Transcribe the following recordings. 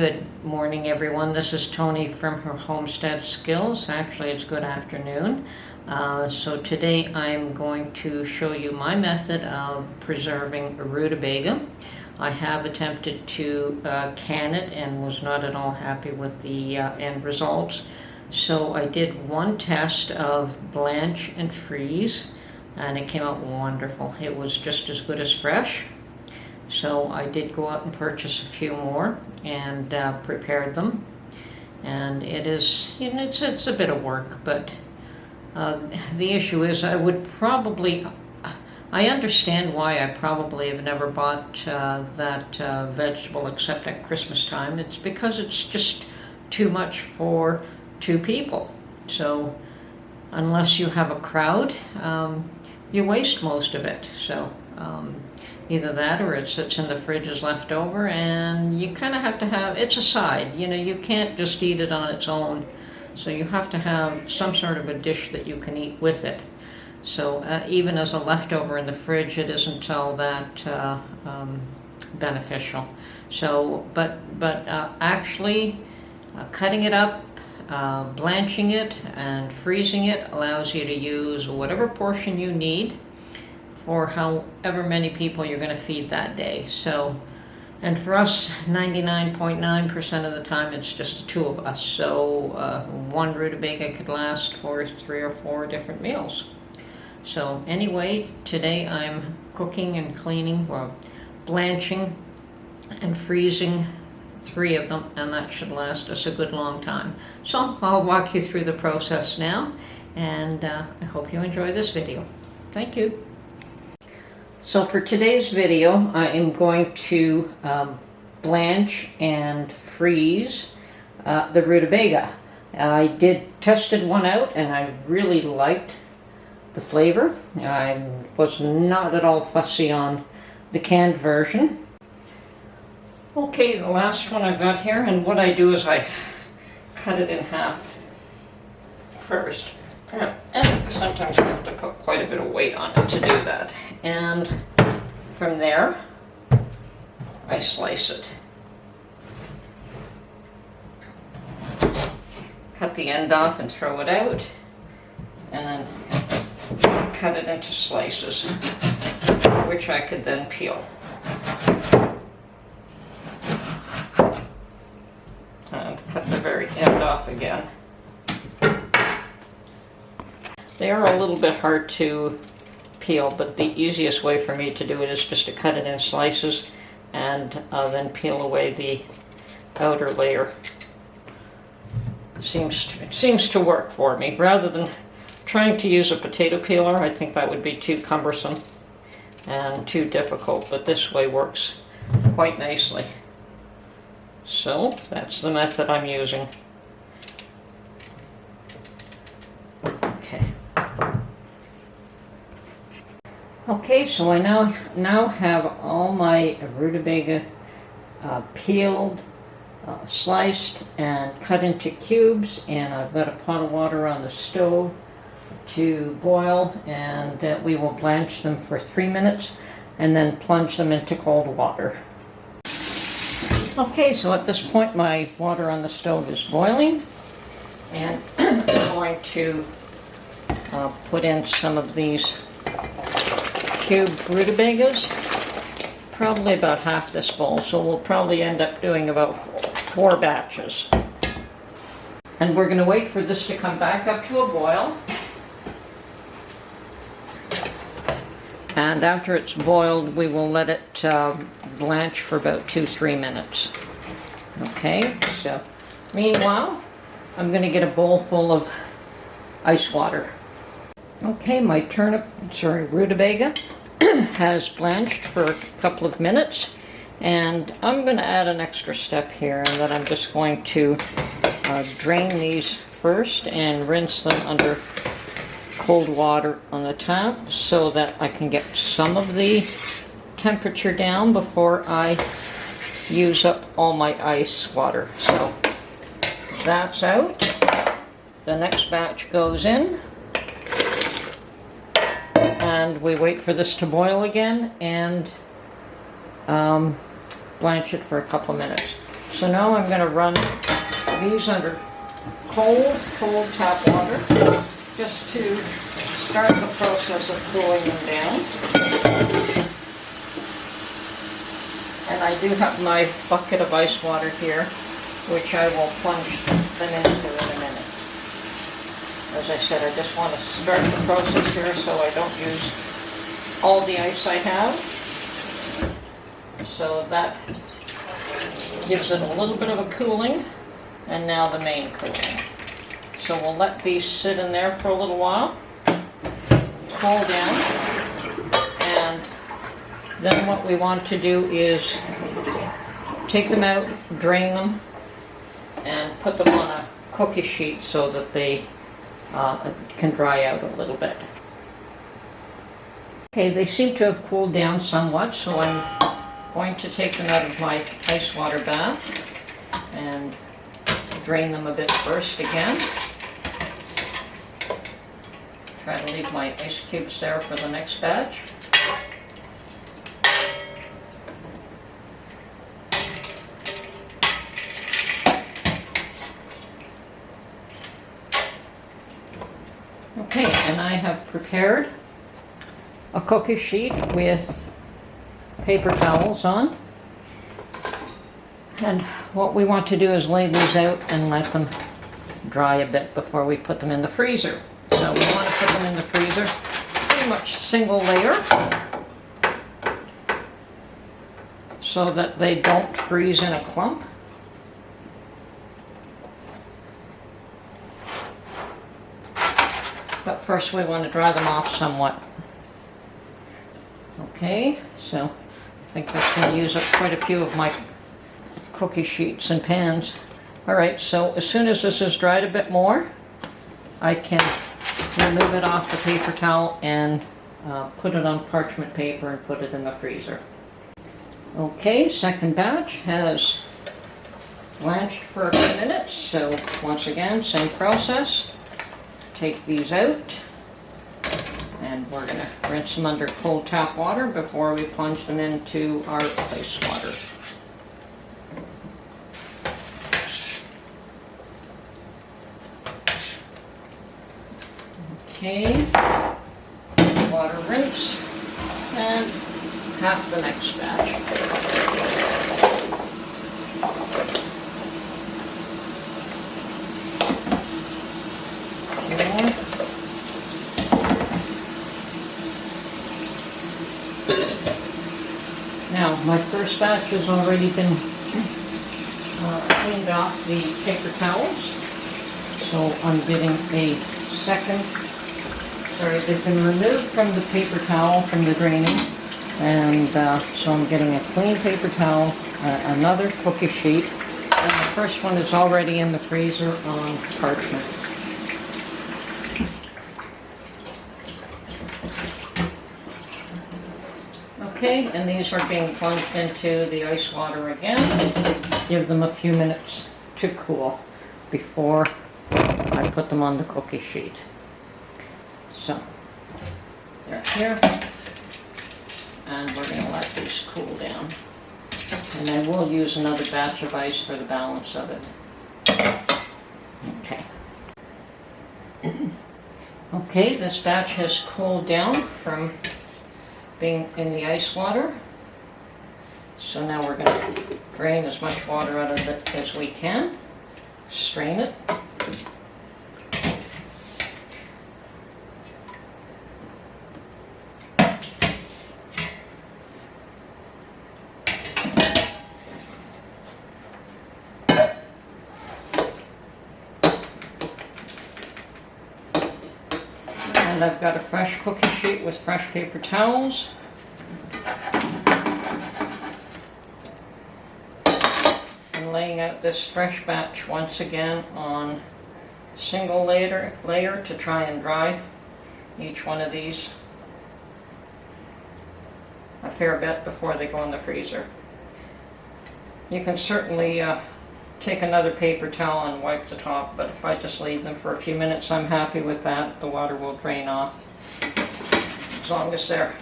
Good morning, everyone. This is Tony from her Homestead Skills. Actually, it's good afternoon. So today I'm going to show you my method of preserving a rutabaga. I have attempted to can it and was not at all happy with the end results. So I did one test of blanch and freeze, and it came out wonderful. It was just as good as fresh. So I did go out and purchase a few more and prepared them. And it is, you know, it's a bit of work, but the issue is I understand why I probably have never bought that vegetable except at Christmas time. It's because it's just too much for two people. So unless you have a crowd, you waste most of it. So either that or it sits in the fridge as leftover, and you kind of have to have, it's a side, you know, you can't just eat it on its own. So you have to have some sort of a dish that you can eat with it. So even as a leftover in the fridge, it isn't all that beneficial. So, but actually cutting it up, blanching it and freezing it allows you to use whatever portion you need for however many people you're going to feed that day. So, and for us, 99.9% of the time, it's just the two of us. So one rutabaga could last for 3 or 4 different meals. So anyway, today I'm cooking and cleaning, or blanching and freezing 3 of them, and that should last us a good long time. So I'll walk you through the process now, and I hope you enjoy this video. Thank you. So for today's video, I am going to blanch and freeze the rutabaga. I tested one out and I really liked the flavor. I was not at all fussy on the canned version. Okay, the last one I've got here, and what I do is I cut it in half first. And sometimes you have to put quite a bit of weight on it to do that. And from there, I slice it. Cut the end off and throw it out. And then cut it into slices, which I could then peel. And cut the very end off again. They are a little bit hard to peel, but the easiest way for me to do it is just to cut it in slices and then peel away the outer layer. It seems to work for me. Rather than trying to use a potato peeler, I think that would be too cumbersome and too difficult, but this way works quite nicely. So that's the method I'm using. Okay, so I now have all my rutabaga peeled, sliced, and cut into cubes, and I've got a pot of water on the stove to boil, and we will blanch them for 3 minutes and then plunge them into cold water. Okay, so at this point my water on the stove is boiling, and I'm going to put in some of these cubed rutabagas, probably about half this bowl, so we'll probably end up doing about 4 batches. And we're going to wait for this to come back up to a boil. And after it's boiled, we will let it blanch for about 2-3 minutes. Okay, so meanwhile, I'm going to get a bowl full of ice water. Okay, my rutabaga has blanched for a couple of minutes, and I'm going to add an extra step here, and that I'm just going to drain these first and rinse them under cold water on the tap so that I can get some of the temperature down before I use up all my ice water. So that's out. The next batch goes in. And we wait for this to boil again and blanch it for a couple of minutes. So now I'm going to run these under cold tap water just to start the process of cooling them down. And I do have my bucket of ice water here, which I will plunge them into in a minute. As I said, I just want to start the process here so I don't use all the ice I have. So that gives it a little bit of a cooling, and now the main cooling. So we'll let these sit in there for a little while, cool down, and then what we want to do is take them out, drain them, and put them on a cookie sheet so that they can dry out a little bit. Okay, they seem to have cooled down somewhat, so I'm going to take them out of my ice water bath and drain them a bit first again. Try to leave my ice cubes there for the next batch. Okay, and I have prepared a cookie sheet with paper towels on. And what we want to do is lay these out and let them dry a bit before we put them in the freezer. So we want to put them in the freezer pretty much single layer so that they don't freeze in a clump. But first we want to dry them off somewhat. Okay, so I think that's going to use up quite a few of my cookie sheets and pans. Alright, so as soon as this is dried a bit more, I can remove it off the paper towel and put it on parchment paper and put it in the freezer. Okay, second batch has blanched for a few minutes, so once again, same process. Take these out, and we're going to rinse them under cold tap water before we plunge them into our ice water. Okay, water rinse, and half the next batch. Now, my first batch has already been cleaned off the paper towels, so I'm getting a second. Sorry, they've been removed from the paper towel from the draining, and so I'm getting a clean paper towel, another cookie sheet, and the first one is already in the freezer on parchment. Okay, and these are being plunged into the ice water again. Give them a few minutes to cool before I put them on the cookie sheet. So, they're here, and we're going to let these cool down. And I will use another batch of ice for the balance of it. Okay. Okay, this batch has cooled down from being in the ice water. So now we're going to drain as much water out of it as we can, strain it. And I've got a fresh cookie sheet with fresh paper towels. I'm laying out this fresh batch once again on single layer to try and dry each one of these a fair bit before they go in the freezer. You can certainly take another paper towel and wipe the top, but if I just leave them for a few minutes, I'm happy with that. The water will drain off. As long as they're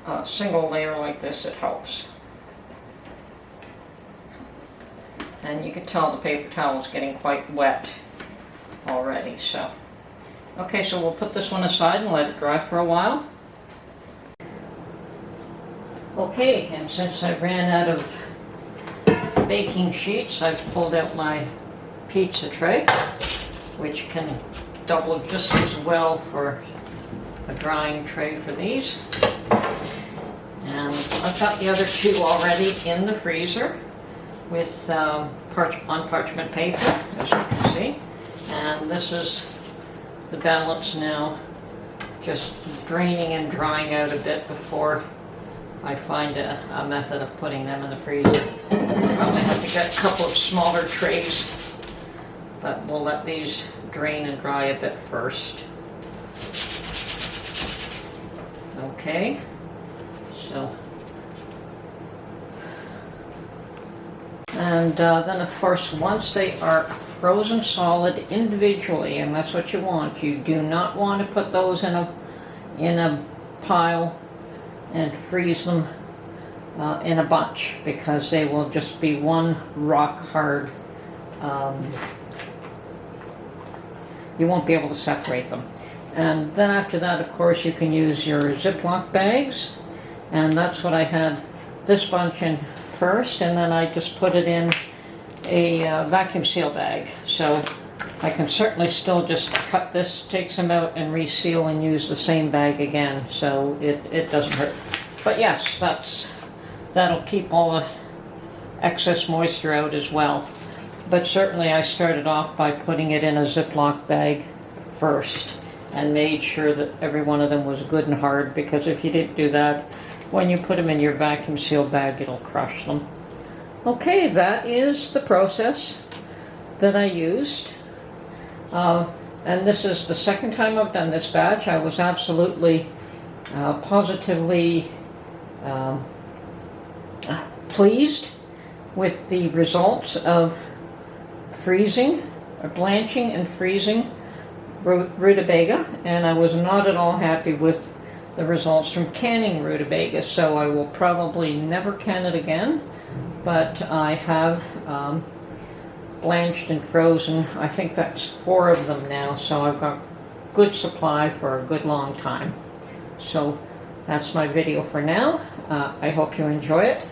a single layer like this, it helps. And you can tell the paper towel is getting quite wet already. So, okay, so we'll put this one aside and let it dry for a while. Okay, and since I ran out of baking sheets, I've pulled out my pizza tray, which can double just as well for a drying tray for these. And I've got the other two already in the freezer with on parchment paper, as you can see. And this is the balance now, just draining and drying out a bit before I find a method of putting them in the freezer. Probably have to get a couple of smaller trays, but we'll let these drain and dry a bit first. Okay, so, and then of course once they are frozen solid individually, and that's what you want, you do not want to put those in a pile and freeze them in a bunch, because they will just be one rock hard. You won't be able to separate them. And then after that, of course, you can use your Ziploc bags, and that's what I had this bunch in first, and then I just put it in a vacuum seal bag. So I can certainly still just cut this, take some out, and reseal and use the same bag again, so it doesn't hurt. But yes, that'll keep all the excess moisture out as well. But certainly I started off by putting it in a Ziploc bag first and made sure that every one of them was good and hard, because if you didn't do that, when you put them in your vacuum seal bag, it'll crush them. Okay, that is the process that I used. And this is the second time I've done this batch. I was absolutely positively pleased with the results of freezing, or blanching and freezing Rutabaga, and I was not at all happy with the results from canning Rutabaga, so I will probably never can it again. But I have blanched and frozen, I think that's 4 of them now, so I've got good supply for a good long time. So that's my video for now. I hope you enjoy it,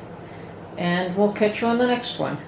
and we'll catch you on the next one.